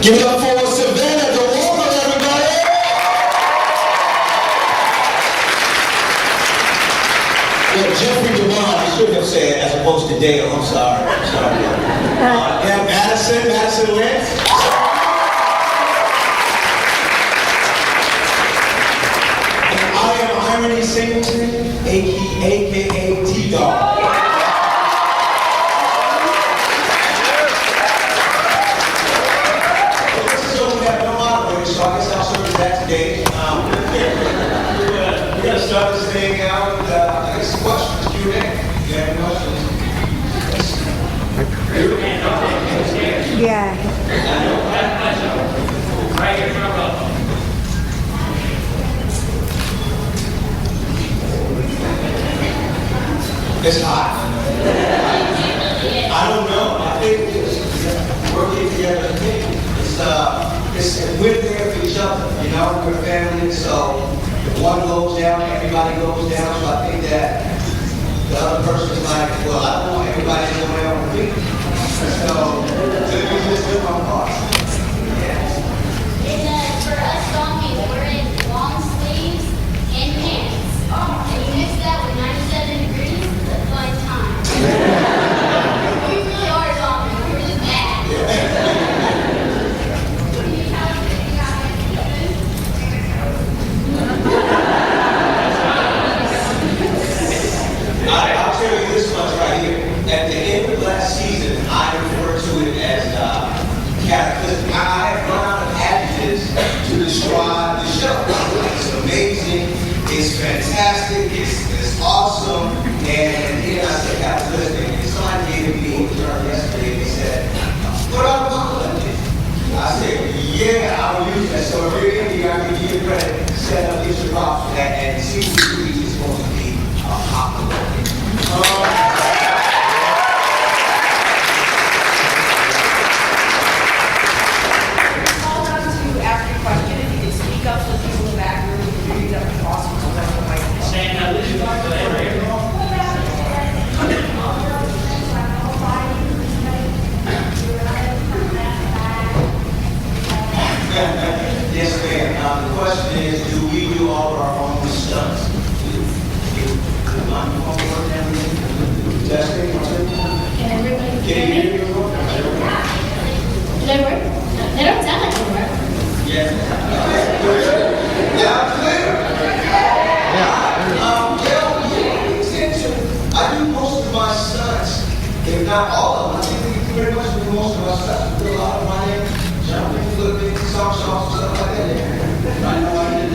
Give it up for Savannah, the woman, everybody. Well, Jeffrey Devon, I should have said, as opposed to Dale. I'm sorry. Yeah, Madison Lynch. And I am Irony Singleton, a.k.a. T-Dog. So I guess I'll serve that today. We're going to start this thing out with, I guess, questions, Q&A. You have any questions? Yeah. It's hot. I don't know. I think it's working together as a team. We're there for each other, you know, we're family, so if one goes down, everybody goes down, so I think that the other person's like, well, I don't want everybody to go down with me. So, we just do our part. And for us donkeys, we're in long sleeves and pants. And you mix that with 97 degrees, it's a fun time. We really are donkeys, we're just mad. I'll tell you this much right here. At the end of last season, I referred to it as cataclysmic. I have run out of adjectives to describe the show. It's amazing. It's fantastic. It's awesome. And then I said cataclysmic. And somebody gave me a term yesterday and they said, what about apocalyptic? I said, yeah, I will use that. So if you're in here, I can give you credit. Set up, get your props for that. And season 3 is going to be apocalyptic. Called out to ask your question. If you could speak up so people in the back room can hear you, that would be awesome. Yes, ma'am. The question is, do we do all of our own stunts? Testing. Can everybody Can hear you me? hear me? Do they work? They don't sound like they work. Yes. Yeah, clear. I do most of my stunts, if not all of them. I think we pretty much do most of our stunts. We do a lot of running, jumping, flipping, somersaults, and stuff like that. I know I did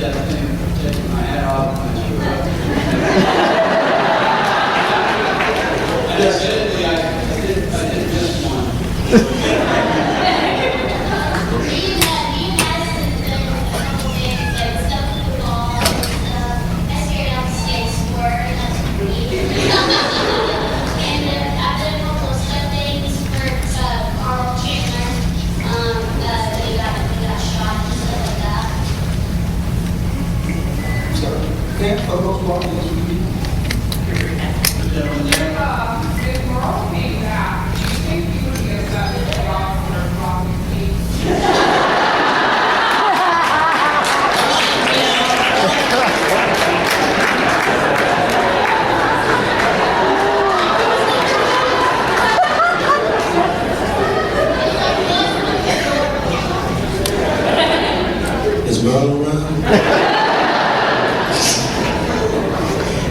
that thing, taking my hat off and my shoe up. Admittedly, I did just one. Me and Madison did a couple things, like stuff with the ball and stuff. I scared out the stage sport, and that's pretty. And I did a couple of stuff things for Carl Chandler. They got shot and stuff like that. Yeah, for the most part, yes, we do. If we're all being that, do you think you would get that job for a problem, please? Is Merlin around?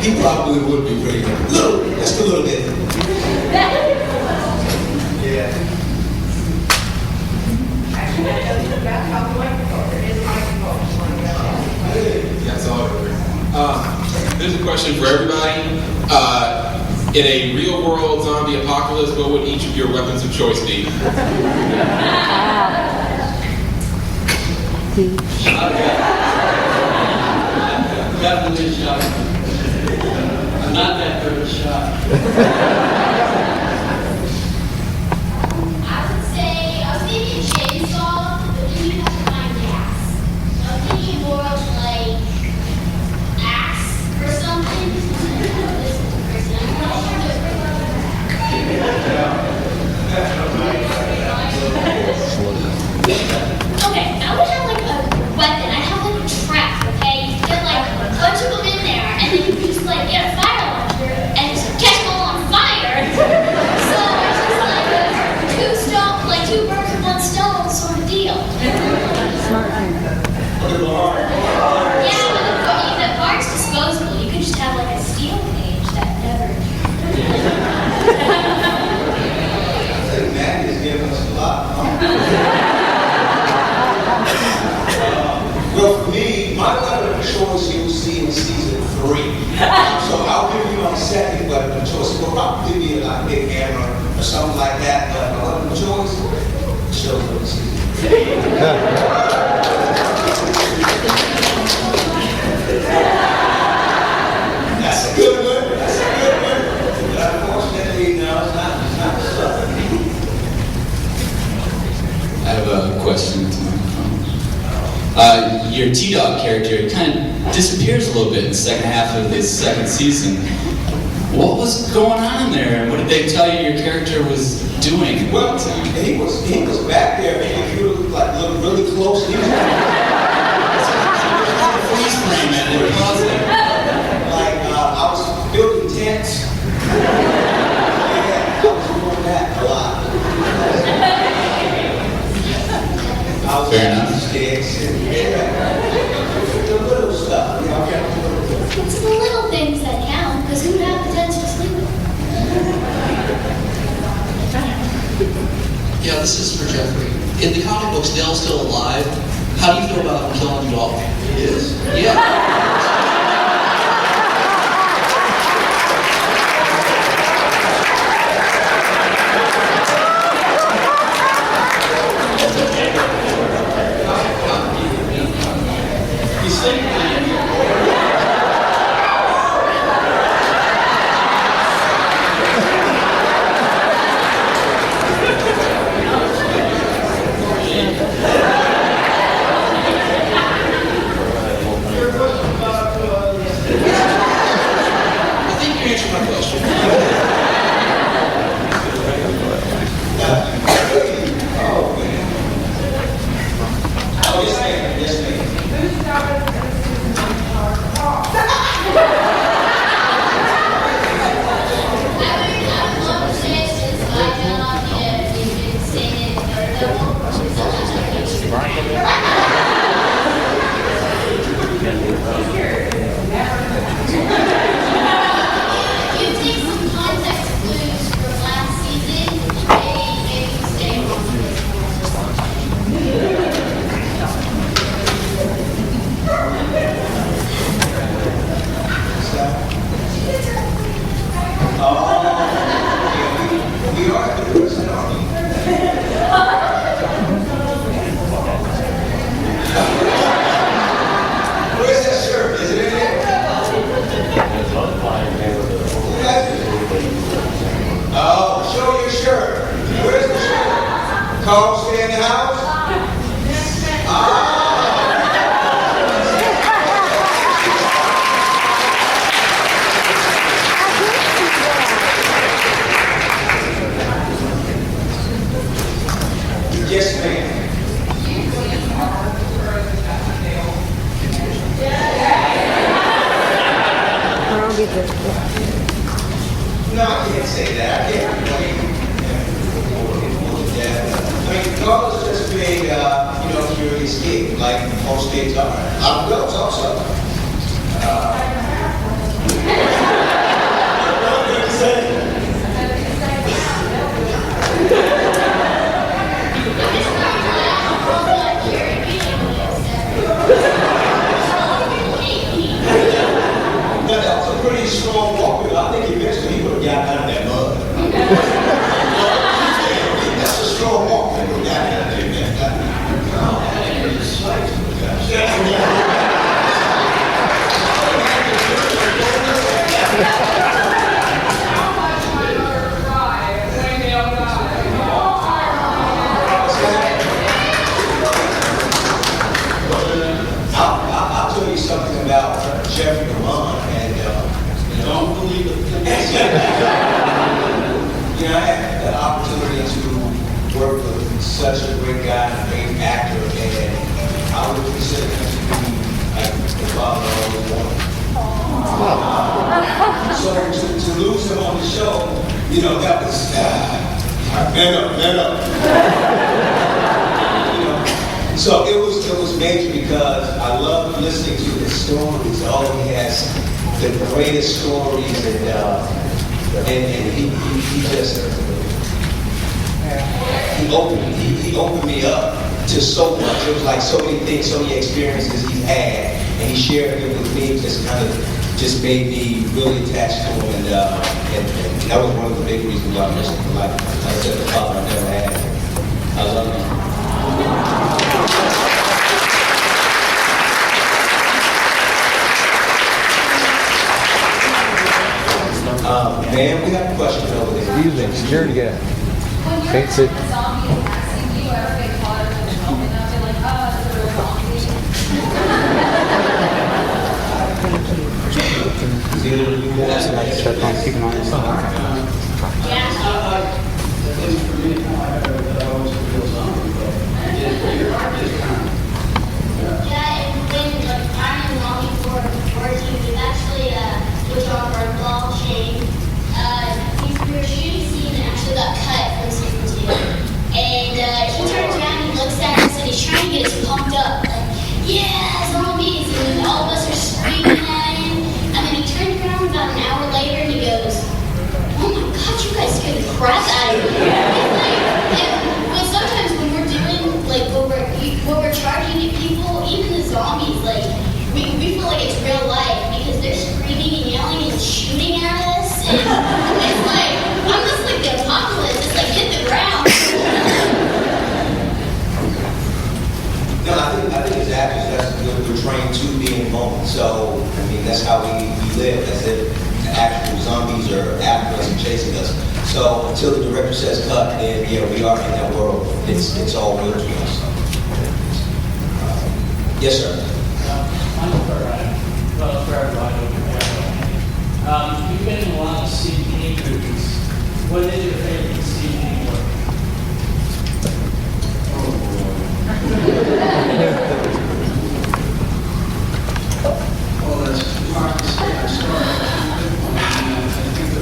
He probably would be pretty good. Just a little bit. Yeah. Actually, that doesn't, that's how the microphone, there is a microphone. That's all. There's a question for everybody. In a real-world zombie apocalypse, what would each of your weapons of choice be? Definitely a shotgun. I'm not that good at shot. I would say, I was thinking chainsaw, but then you have to find gas. I was thinking more of like axe or something. This is the person I'm not sure Okay, I would have like a weapon. I'd have like a trap, okay? Get like a bunch of them in there, and then you can just like get a fire launcher and just catch them all on fire. So it's just like two birds with one stone sort of deal. Yeah, but the bar's disposable. You could just have like a steel cage that never. I think Matt is giving us a lot. Well, for me, my weapon of choice you'll see in season 3. So I'll give you my second weapon of choice. It will probably be like a big hammer or something like that, but my weapon of choice shows up in season 3. That's a good one. That's a good one. But unfortunately, no, it's not so. I have a question to my your T-Dog character kind of disappears a little bit in the second half of this second season. What was going on there? And what did they tell you your character was doing? Well, he was back there. If you like look really close, he was Freeze frame it and pause it. like I was building tents. Yeah, I was doing that a lot. I was Fair enough. sticks and the little stuff. You know, It's the little things that count, because who would have the tents to sleep with? Yeah, this is for Jeffrey. In the comic books, Dale's still alive. How do you feel about him killing you all? He is. Yeah. He's sleeping. I think you answered my question. Oh, yes, ma'am. Yes, ma'am. Who's got a I would love to say it's just my job, if you could say it or double, you take some context clues from last season, maybe stay on We are the person, aren't we? Where's that shirt? Is it in there? Oh, show your shirt. Where's the shirt? Carl, stay in the house? Yes, ma'am. No, I can't say that. I can't. I mean, Carl is just being, curious kid, like most kids are. I'm girls also. That was a pretty strong walker. I think eventually he would have gotten You know, that was, man up. You know, so it was major because I loved listening to his stories. Oh, he has the greatest stories, and he just he opened me up to so much. It was like so many things, so many experiences he had, and he shared them with me. Just kind of just made me really attached to him, and that was one of the big reasons why I missed him. Like I said, the father I never had. I love him. Man, we have a question over there. Excuse me, security guy. Can't sit. When you're a zombie vaccine, do you ever get caught up in the moment and be like, oh, it's a real zombie? Check on, keep an eye on At least for me, I heard that I was a real zombie, but it is kind of. Yeah, and when I'm in longing for working, we've actually with our ball Shane. We were shooting a scene that actually got cut from season 2. And he turns around and looks at us and he's trying to get us pumped up. Like, yeah, zombies! And then all of us are screaming at him. And then he turns around about an hour later and he goes, oh my god, you guys scared the crap out of me. But sometimes when we're doing, like, what we're charging at people, even the zombies, like, we feel like it's real life because they're screaming and yelling and shooting at us. And it's like, I'm just like the apocalypse. It's like, hit the ground. No, I think it's actors. We're trained to be in the moment. So, I mean, that's how we live. That's it. The actual zombies are after us and chasing us. So until the director says cut, then yeah, we are in that world. It's all real to us. Yes, sir. Well, for everybody over there. You've been in a lot of CG movies. What is your favorite CG work? Well, as Mark said, I started I think the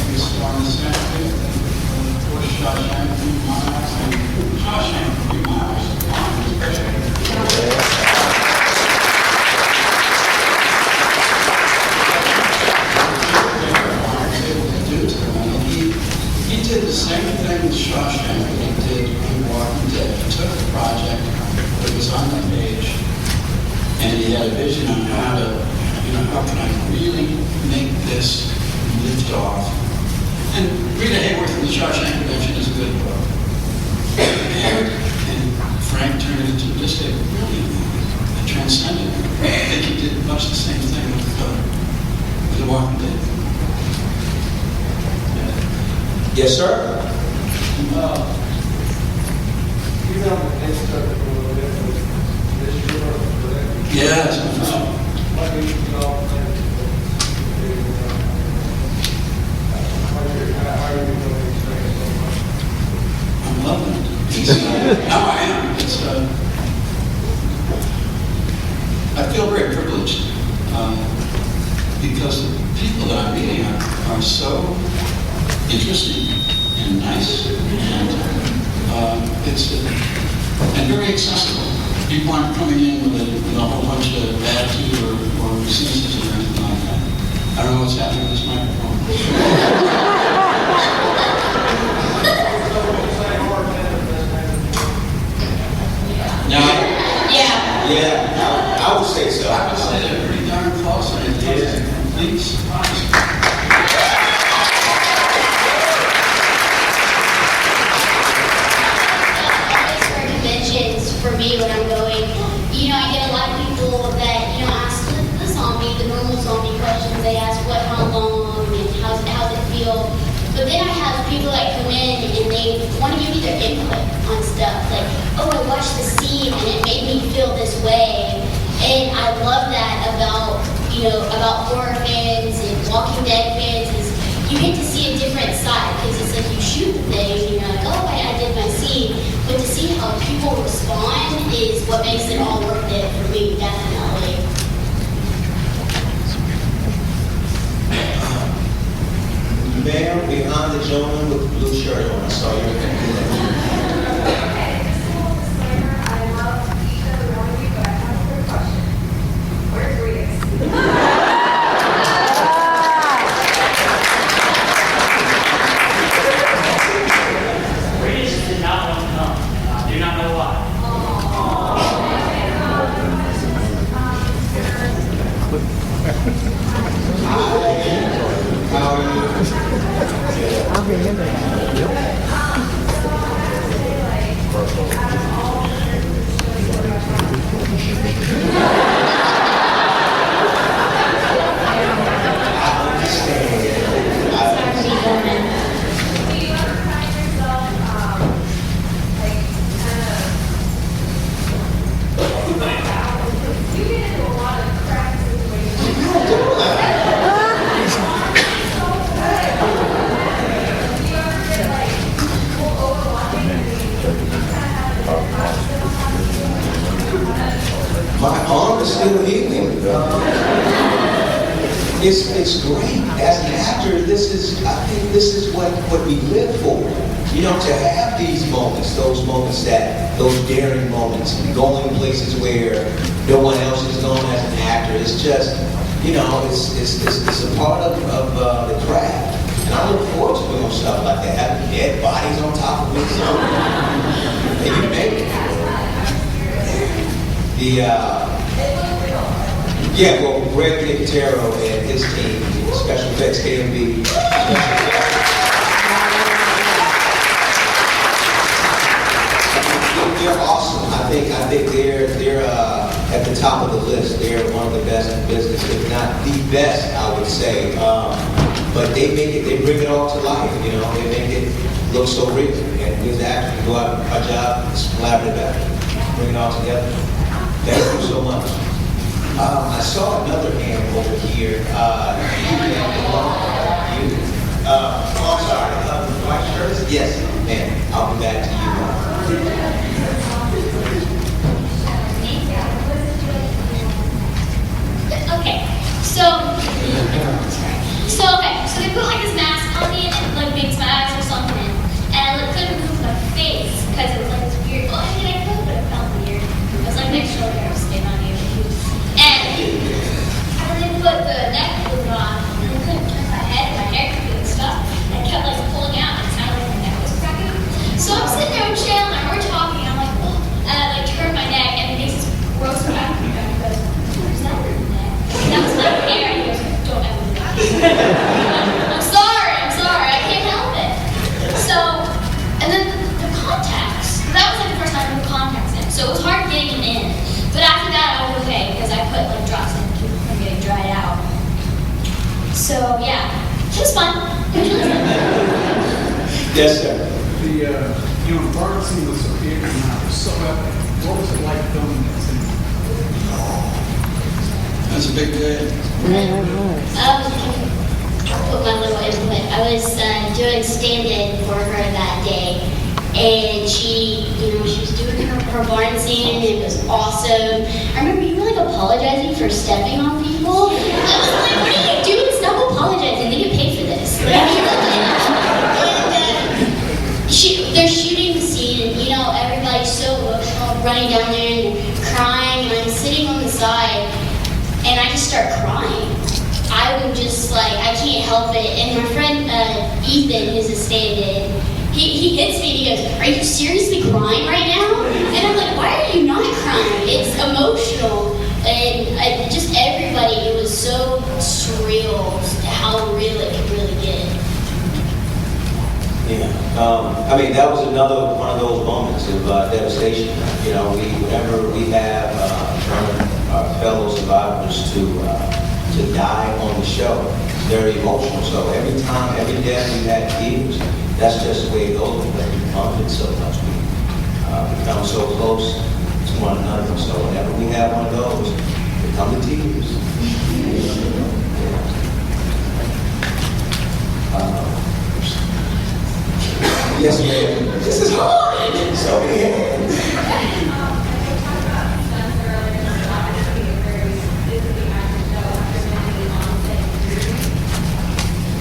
biggest one is Saturday, and of course Shawshank, 3 miles, and Shawshank, 3 miles. He did the same thing with Shawshank that he did with Walking Dead. He took a project that was on the page, and he had a vision on how to, how can I really make this lift off? And Rita Hayworth from the Shawshank Redemption is a good book. And Frank turned it into just a really transcendent. I think he did much the same thing with The Walking Dead. Yes, sir. You know, the next step a little bit was this year, correct? Yeah, it's What do you know? How are you going to experience so much? I'm loving it. Now I am. It's, I feel very privileged because the people that I'm meeting are so interesting and nice, and it's and very accessible. People aren't coming in with a whole bunch of attitude or cynicism or anything like that. I don't know what's happening with this microphone. Now, Yeah, I would say so. I would say they're pretty darn close, and it's a complete surprise. For me, when I'm going, I get a lot of people that, ask the zombie, the normal zombie questions. They ask how long, and how's it feel. But then I have people that come in and they want to give me their input on stuff. Like, oh, I watched the scene and it made me feel this way. And I love that about horror fans and Walking Dead fans is you get to see a different side because it's like you shoot the thing, like, oh, I did my scene. But to see how people respond is what makes it all worth it for me, definitely. Ma'am, behind the gentleman with the blue shirt on, I saw you. Okay, just a little disclaimer, I love each and every one of you, but I have a quick question. Where's Rita? Radius did not want to come, and I do not know why. How are you? I'll remember that. Do you ever find yourself, like, you get into a lot of crack situations. Do you ever get, like, overwhelming and you kind of have to My arm is still healing. It's great. As an actor, I think this is what we live for. You know, to have these moments, those daring moments, going places where no one else is going as an actor. It's just, you know, it's a part of the craft. And I look forward to doing stuff like that, having dead bodies on top of me. And you make it. Yeah, well, Greg Nicotero and his team, Special Effects KMB. They're awesome. I think they're at the top of the list. They're one of the best in business, if not the best, I would say. But they bring it all to life. You know, they make it look so real. And we as actors, we go out, our job is collaborative effort, bring it all together. Thank you so much. I saw another hand over here. I'm sorry. White shirts? Yes, ma'am. I'll be back to Okay, so they put like this mask on me and it like makes my eyes or something, and I like, couldn't move my face because it was like this weird. Well, I mean I could, but it felt weird. It was like my shoulder skin on you, and they put the neck glue on, and I couldn't turn my head, and my hair could do stuff, and it kept like pulling out, and it sounded like my neck was cracking. So I'm sitting there with Shale, and we're talking, and I'm like, oh, and I like turn my neck, and it makes this gross crack, and he goes, "Where's that in the neck?" And that was my hair, and he goes, "Don't ever do that." I'm sorry, I can't help it. So, and then the contacts, that was like the first time I put contacts in, so it was hard getting them in. But after that, I was okay, because I put like drops in to keep them from getting dried out. So, yeah, it was fun. It was really fun. Yes, sir. The bar scene was so big and so epic. What was it like filming that scene? That's a big day. I'll put my little input. I was doing stand-in for her that day, and she was doing her barn scene, and it was awesome. I remember you were like apologizing for stepping on people. I was like, what are you doing? Stop apologizing. They get paid for this. They're shooting the scene, and everybody's so emotional, running down there and crying, and I'm sitting on the side, and I just start crying. I would just I can't help it. And my friend Ethan, who's a stand-in, he hits me and he goes, "Are you seriously crying right now?" And I'm like, "Why are you not crying? It's emotional." And just everybody, it was so surreal how real it could really get. Yeah. I mean, that was another one of those moments of devastation. You know, whenever we have one of our fellow survivors to die on the show, it's very emotional. So every time, every death we had tears. That's just the way it goes because we bonded so much. We become so close to one another. So whenever we have one of those, it come to tears. Yes, ma'am. This is hard. So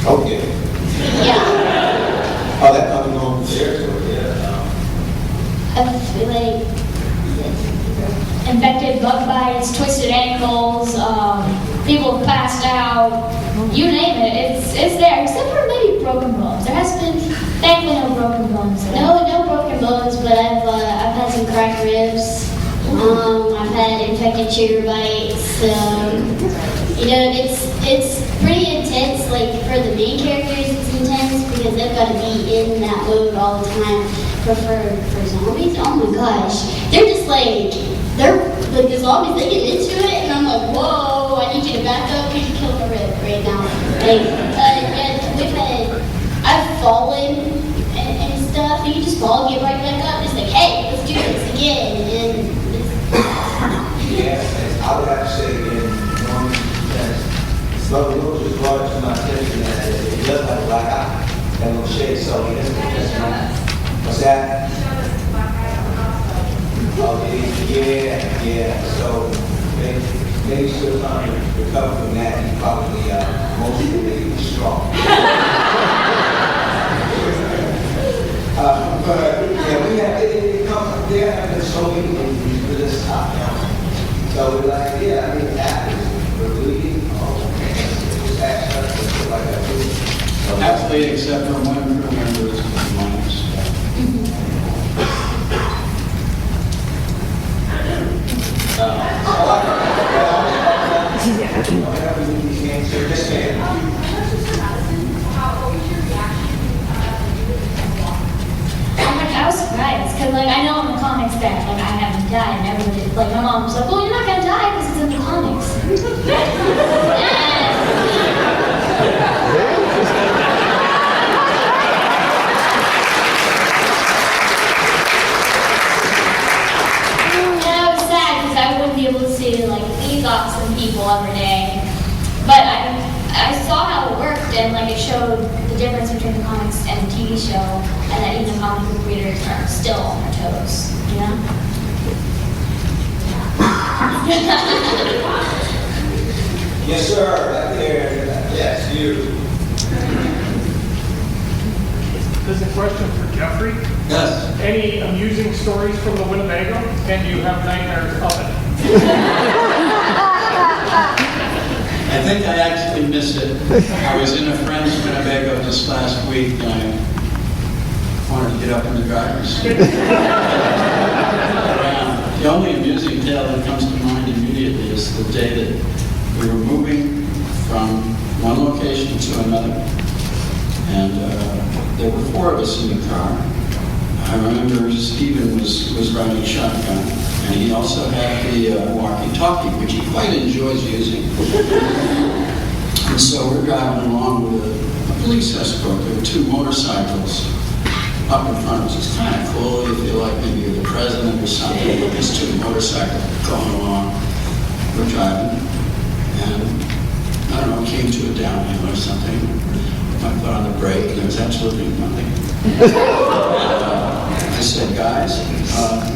oh yeah. bug bites, twisted ankles, people have passed out, you name it, it's there, except for maybe broken bones. There has been, thankfully, no broken bones. No broken bones, but I've had some cracked ribs. I've had infected sugar bites. You know, it's pretty intense. Like for the main characters, it's intense because they've got to be in that mode all the time. But for zombies, oh my gosh, they're the zombies. They get into it, and I'm like, whoa! I need you to back up. You killed a rib right now. Like, and I've fallen and stuff. And you just fall, get right back up. It's like, hey, let's do this again. And Yes, I would have to say again, Norman, because Brother Lewis was brought to my attention that it does have a black eye, that little shade, so he doesn't what's that? Oh, yeah, so maybe still trying to recover from that, he's probably emotionally strong. But yeah, we have it comes. There have been so many movies for this top now. So we're like, yeah, I mean, it happens. We're bleeding. Oh, it's actually it's like a movie. So Absolutely, except for one crew member is minors. This man. I was surprised, because like I know in the comics that like I haven't died, and everybody, like my mom was like, well, you're not gonna die because it's in the comics. And I was sad because I wouldn't be able to see like these awesome people every day. But I saw how it worked, and like it showed the difference between the comics and the TV show, and that even the comic book readers are still on their toes, you know? Yes, sir. Right there. Yes, you. This is a question for Jeffrey. Yes. Any amusing stories from the Winnebago? And do you have nightmares of it? I think I actually missed it. I was in a friend's Winnebago just last week, and I wanted to get up in the driver's seat. The only amusing tale that comes to mind immediately is the day that we were moving from one location to another, and there were four of us in the car. I remember Stephen was riding shotgun, and he also had the walkie-talkie, which he quite enjoys using. And so we're driving along with a police escort. There were two motorcycles up in front of us. It's kind of cool. You feel like maybe you're the president or something. With these two motorcycles going along. We're driving, and I don't know, came to a downhill or something. I put on the brake, and there was absolutely nothing. I said, guys,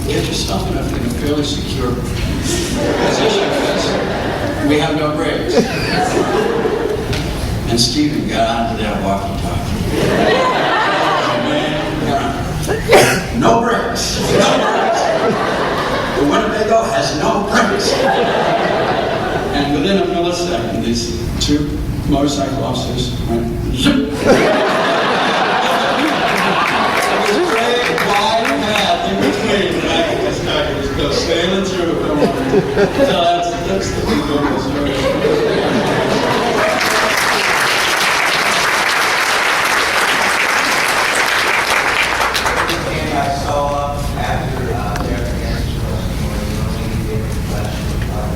get yourself in a fairly secure position, because we have no brakes. And Stephen got onto that walkie-talkie. No brakes. No brakes. The Winnebago has no brakes. And within a millisecond, these two motorcycle officers went zoom. It was great, wide path in between. And I could just go sailing through. So that's the Winnebago story. I saw after Derek answered the question, you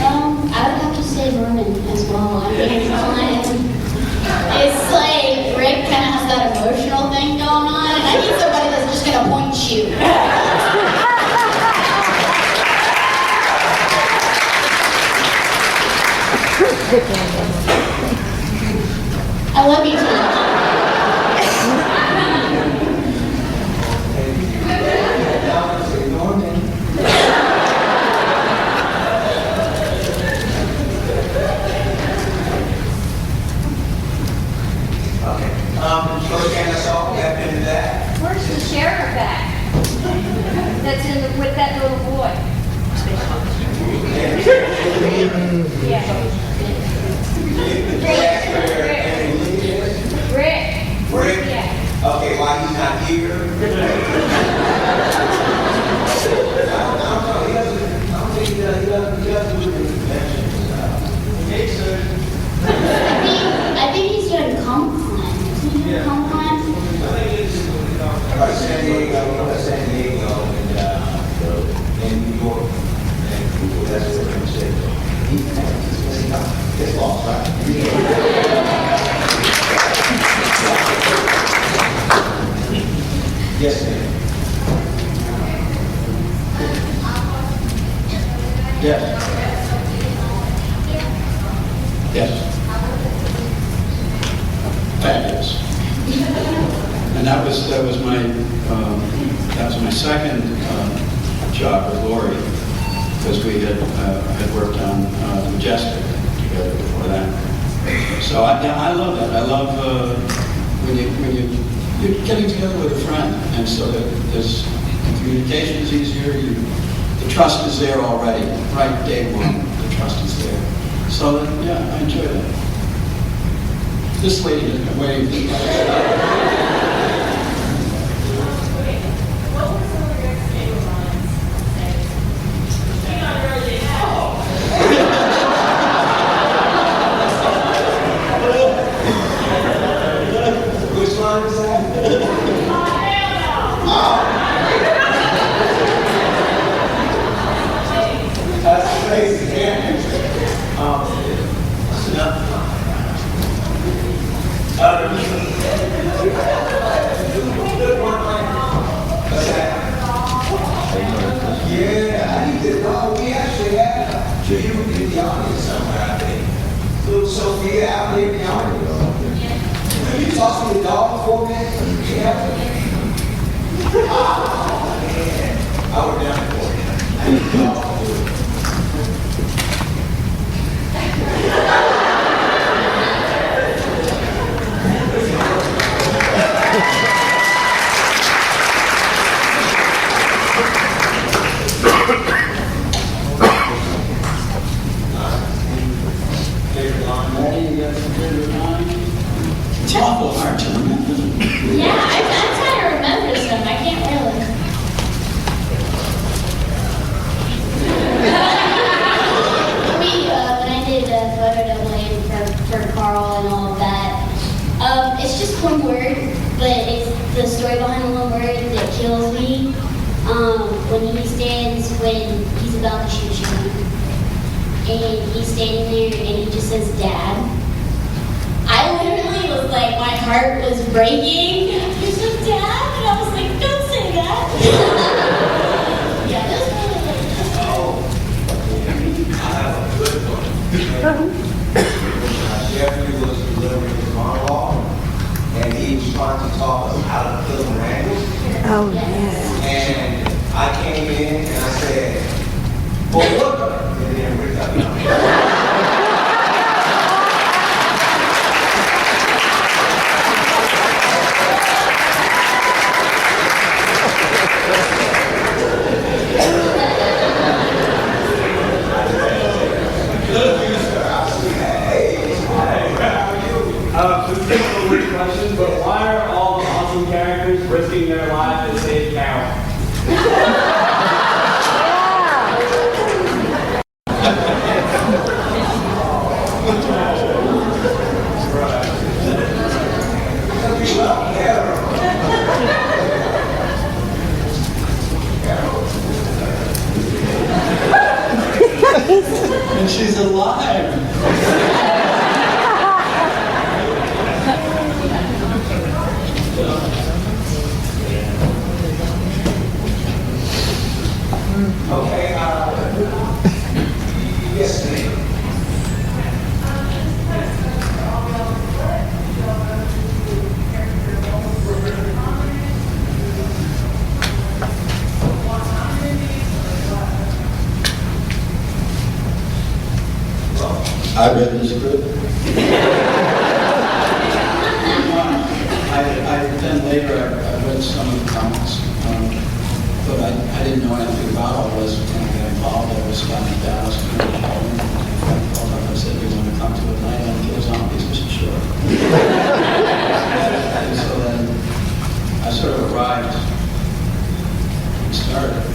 know, I would have to say Vernon as well. I mean, it's like Rick kind of has that emotional thing going on, and I need somebody that's just going to point you. I love you too. sheriff bag that's with that little boy. Yeah. Rick. Rick? Yeah. Okay, why he's not here? I don't know, he doesn't, I don't think he does do the conventions. I think he's doing Comcon. Is he doing Comcon? San Diego, San Diego, and New York, and that's what I'm saying. It's lost, right? Yes, ma'am. Yes. Yes. Fabulous. And that was my second job with Lori, because we had worked on Majestic together before that. So I love that. I love when you're getting together with a friend, and so that there's communication is easier. The trust is there already, right? Day one, the trust is there. So yeah, I enjoy that. This lady has been waiting. What were some of your favorite lines? Which line is that? That's crazy, man. That's enough. Good one, man. What's that? Yeah, I need to know. We actually had you in the audience somewhere, I think. Little Sophia out there in the audience. Could you talk to the dog for me? Yeah. Oh, man. I would down for you. I need the dog for you. It's awful hard to remember. Yeah, I'm trying to remember some. I can't really. When I did the photo doubling for Carl and all of that, it's just one word, but it's the story behind the one word that kills me. When he's about to shoot you, and he's standing there and he just says, "Dad." I literally was like, my heart was breaking. He said, "Dad," and I was like, "Don't say that." Yeah, that's really like. I have a good one. Jeffrey was delivering his monologue, and he was trying to talk us out of the film language. Oh, yeah. And I came in and I said, "Well, look," and then Rick got me. This is a weird question, but why are all the awesome characters risking their lives to save Carol? And she's alive. Okay, yes, ma'am. I read the script. I then later I read some of the comics, but I didn't know anything about all this when I got involved. I was down in Dallas, and I called him. I called up and said, "Do you want to come to a night on Kill Zombies?" He said, "Sure." And so then I sort of arrived and started.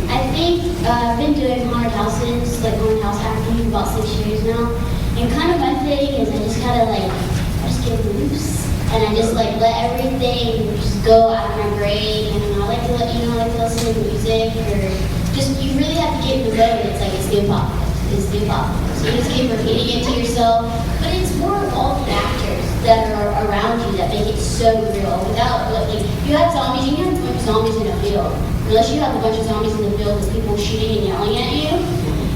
I think I've been doing haunted houses, like haunted house acting, for about 6 years now. And kind of my thing is I just kind of like, I just get loose. And I just like let everything just go out of my brain. And I like to let, I like to listen to music or just, you really have to get in the mode. It's like, it's the apocalypse. It's the apocalypse. You just keep repeating it to yourself. But it's more of all the actors that are around you that make it so real. Without, like, you have zombies, you can have a bunch of zombies in a field. Unless you have a bunch of zombies in the field with people shooting and yelling at you,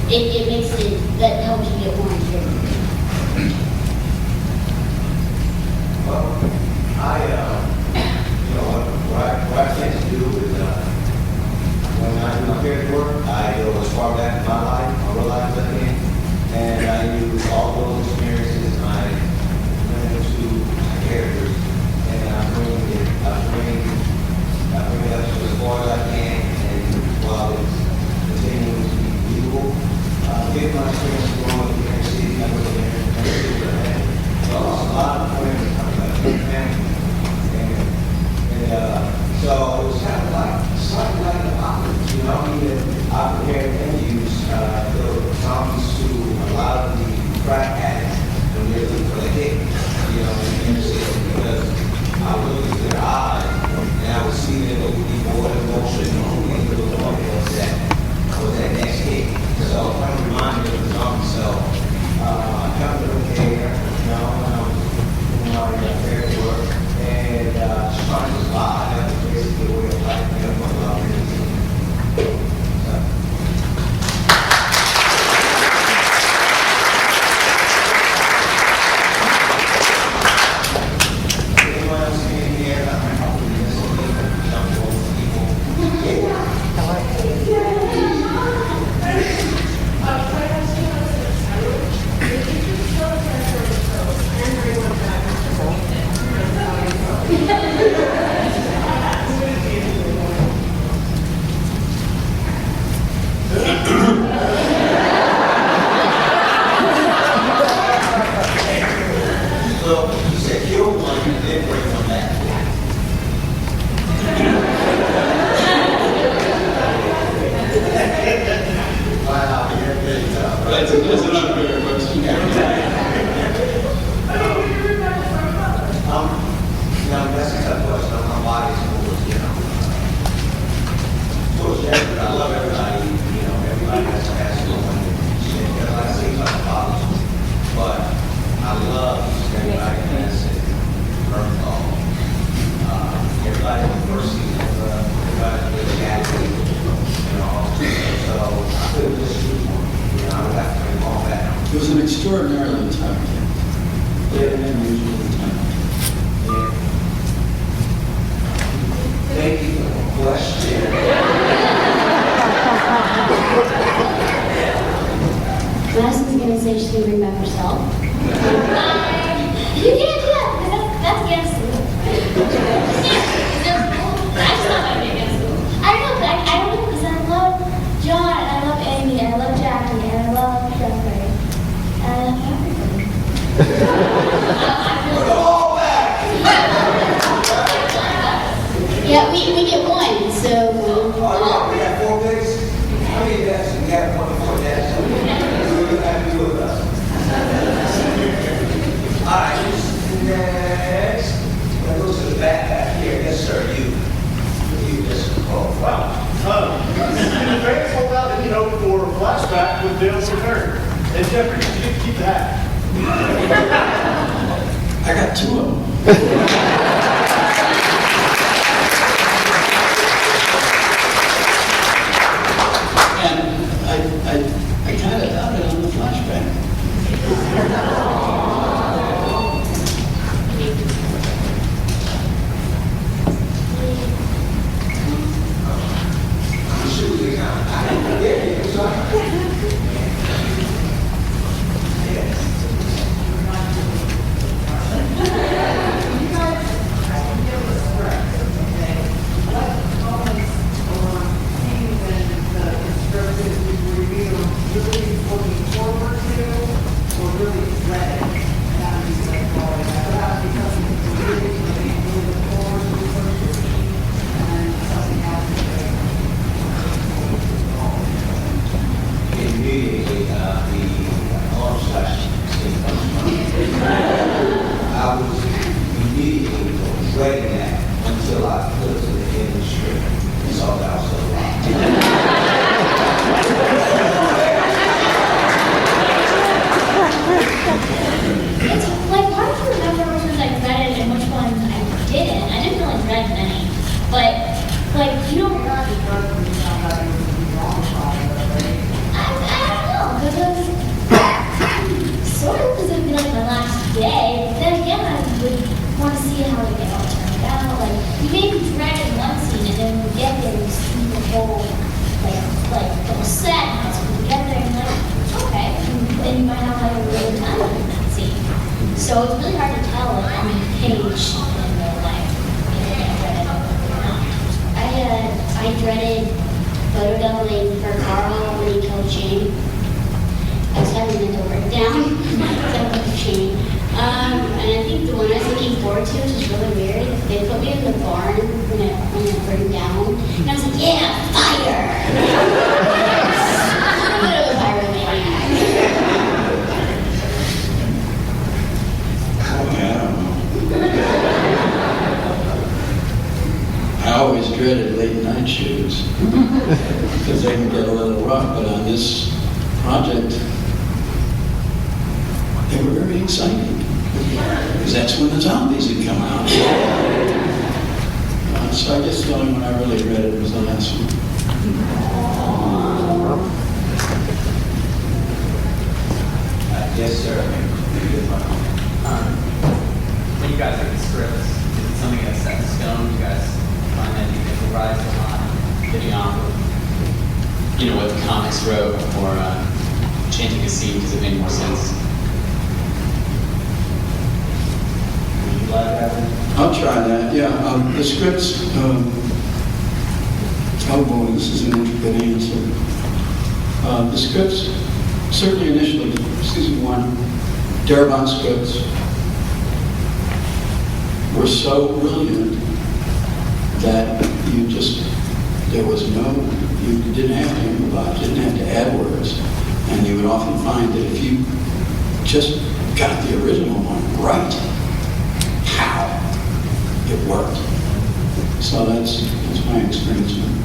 it makes it, that helps you get more into it. Well, what I tend to do is, when I do my character work, I go as far back in my life, my real life as I can, and I use all those experiences I bring to my characters, and I bring it up to as far as I can, and while it's continuing to be believable, get my experience going with the inner city, I go to the inner city, I lost a lot of friends, family, so it was kind of like, slightly like an apocalypse, even I prepared venues, the zombies to a lot of the crack addicts when they're looking for the hit, in the inner city, because I would look into their eyes, and I would see them with the more emotion, and the little one was that next hit. So I'm trying to remind me of the zombie, so I come to the care, when I was doing my character work, and just trying to survive. That was basically a way of life. What love is. Anyone else in here? So you said kill one and then bring one back. Wow, you're good. That's an unfair question. That's a tough question. My body's towards, towards everybody. I love everybody. Everybody has to go and everybody seems like a problem. But I love everybody has it. Protocol. Everybody in the first season, everybody really happy. So I feel this is one. I would have to bring them all back. It was an extraordinarily tough game. Very unusually tough. Yeah. Thank you for the question. Madison's gonna say she's gonna bring back herself. You can't do that because that's against the rules. I just thought that would be against the rules. I don't know, but I don't know because I love John and I love Amy and I love Jackie and I love Jeffrey and I love everybody. Put them all back. Yeah, we get one, so. We got 4 picks. How many deaths? We got 1 more deaths. We're happy with us. All right, next. That goes to the back here. Yes, sir. You. Oh, wow. In advance, hold out, for a flashback with Dale's return. And Jeffrey, you can keep that. I got 2 of them. And I kind of got it on the flashback. immediately dreading that until I put it to the end of the script and saw that I was so It's like hard to remember which ones I read and which ones I didn't. I didn't really read many, but like you don't. I don't know because it was sort of because it would be like my last day. But then again, I would want to see how it all turned out. Like you may be dreading one scene and then when you get there, you see the whole like the whole set and how it's put together and like okay, and then you might not have a really time in that scene. So it's really hard to tell like on the page in real life. I dreaded photo doubling for Carl when he killed Shane. I was having mental breakdown because I killed Shane. And I think the one I was looking forward to, which is really weird, they put me in the barn when it burned down, and I was like, yeah, fire! I'm a bit of a pyromaniac. I don't know. I always dreaded late night shoots because they can get a little rough, but on this project, they were very exciting because that's when the zombies had come out. So I guess the only one I really dreaded was the last one. Yes, sir. When you guys read the scripts, is it something that's set in stone? You guys find that you improvise a lot, getting off of, You know, what the comics wrote, or changing a scene because it made more sense. Would you like that? I'll try that, yeah. The scripts, oh boy, this is an intricate answer. The scripts, certainly initially, season 1, Darabont scripts were so brilliant that there was no, you didn't have to improvise, didn't have to add words. And you would often find that if you just got the original one right, how it worked. So that's my experience with it.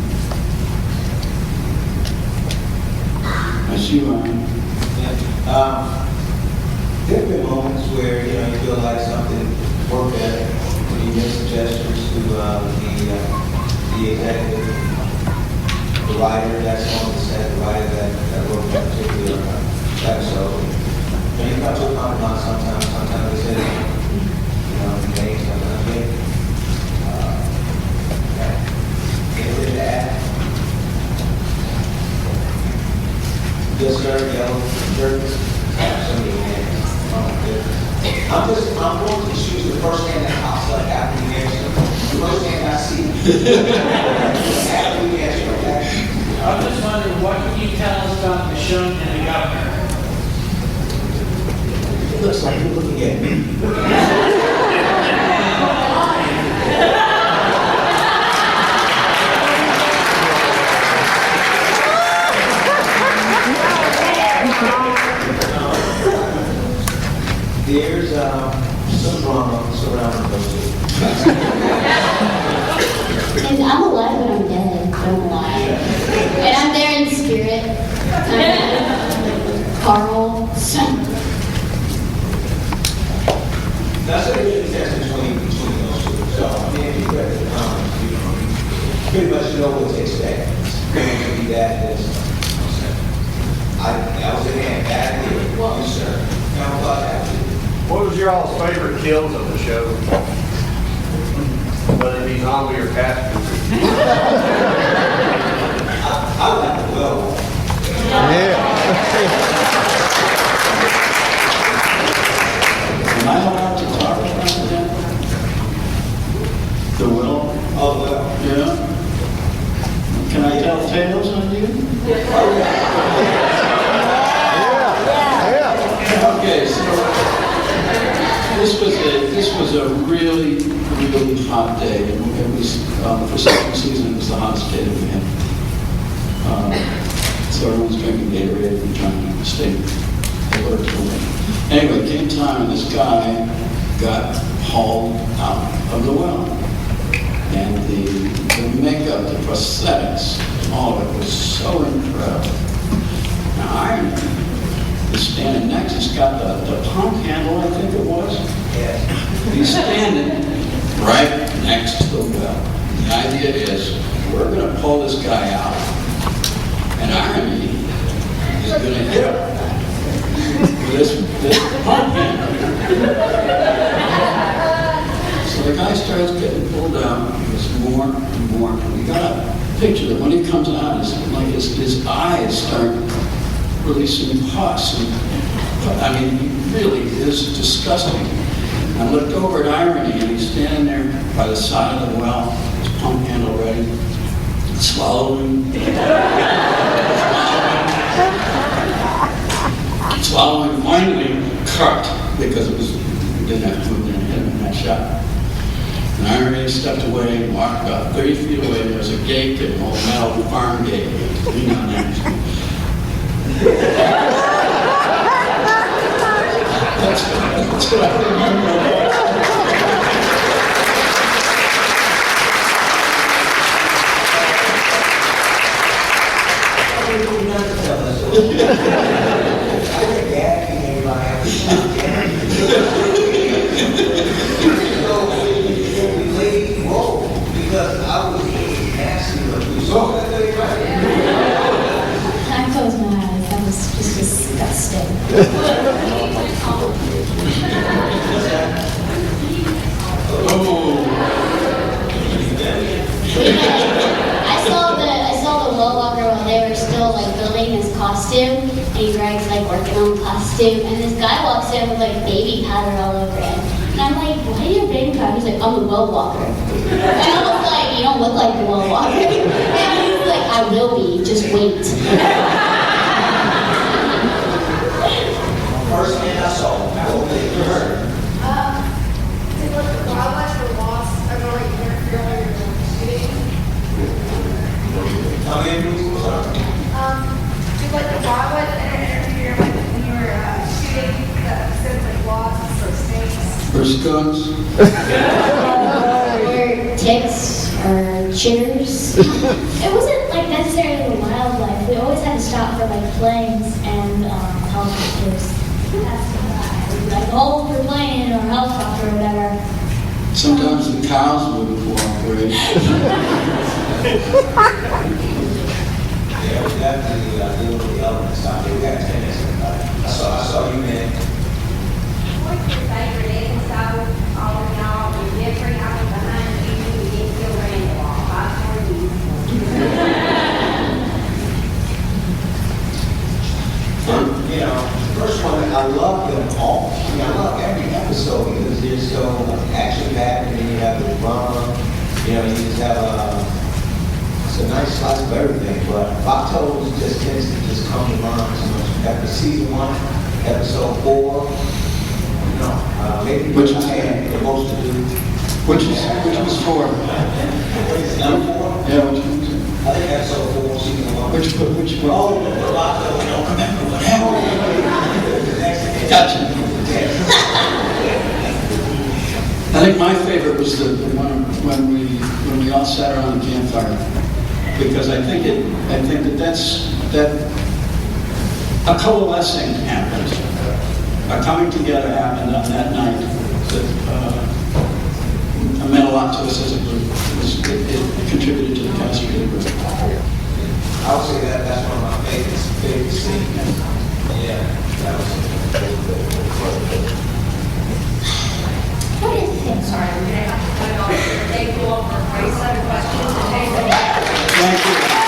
I see you, Ryan. Yeah. There have been moments where you feel like something worked better when you make suggestions to the executive, the writer that's on the set, the writer that wrote that particular episode. And you come to a compromise sometimes they say, they sometimes they anything to add? Yes, sir, yellow shirts. Somebody hands. I'm going to choose the first hand that pops up after the answer. The first hand I see. After the answer, okay? I was just wondering, what can you tell us about the show and the governor? It looks like you're looking at me. There's some drama surrounding those two. Because I'm alive when I'm dead, don't lie. And I'm there in spirit. Carl. That's a big difference between those two. So, I mean, if you read the comments, you pretty much know what to expect. It's going to be that. I was in hand bad here. Well, sir. How about that? What was your all's favorite kills of the show? Whether it be zombie or cat. I like the well. Am I allowed to talk about that? The will? Oh, well. Yeah. Can I tell tales on you? Okay, so this was a really hot day. It was for second season. It was the hottest day that we had. So everyone's drinking Gatorade and trying to stay alert. Anyway, it came time, and this guy got hauled out of the well. And the makeup, the prosthetics, all of it was so incredible. Now, Iron Man is standing next. He's got the pump handle, I think it was. He's standing right next to the well. The idea is, we're going to pull this guy out, and Iron Man is going to hit him with this pump handle. So the guy starts getting pulled out. There's more and more. And we got a picture that when he comes out, it's like his eyes start releasing pus. And, I mean, he really is disgusting. I looked over at Irony, and he's standing there by the side of the well, his pump handle ready, swallowing, finally cut, because it was, we didn't have to move in and hit him in that shot. And Irony stepped away and walked about 30 feet away. There was a gate, an old metal farm gate. Leaned on there. That's what I remember. Because I was nasty when we saw that thing, right? I closed my eyes. That was just disgusting. I saw the well walker while they were still like building his costume, and Greg's like working on the costume, and this guy walks in with like baby powder all over him. And I'm like, why do you have baby powder? He's like, I'm the well walker. And I was like, you don't look like the well walker. And he's like, I will be, just wait. First man I saw, what was it for her? Did like the wildlife or lost, I don't know, like interfere with your shooting? Tell me if you was sorry. Did like the wildlife interfere with when you were shooting the sense like wasps or snakes? Or skunks. Or ticks, or chitters. It wasn't like necessarily the wildlife. We always had to stop for like planes and helicopters. That's like, oh, we're playing or helicopter or whatever. Sometimes the cows wouldn't cooperate. Yeah, we definitely deal with the elements out there. We got tennis. I saw you, man. What's your favorite episode? All of y'all, when Jeffrey, I was behind you, we didn't feel Randall. I told you. You know, the first one, I love them all. I mean, I love every episode because they're so action-packed, and then you have the drama. You know, you just have it's a nice slice of everything. But Vatos just tends to just come to mind so much. After season 1, episode 4, you know, maybe Which I had the most to do. Which was 4? What is it, number 4? Yeah, which one? I think episode 4, season 1. Which one? Oh, the Vato, I don't remember what happened. Gotcha. I think my favorite was the one when we all sat around the campfire, because I think that a coalescing happened, a coming together happened on that night that meant a lot to us as a group. It contributed to the chemistry of the group. I would say that's one of my favorite scenes. Yeah, that was Sorry, I'm gonna have to put it on. They go over a race set of questions and they Thank you.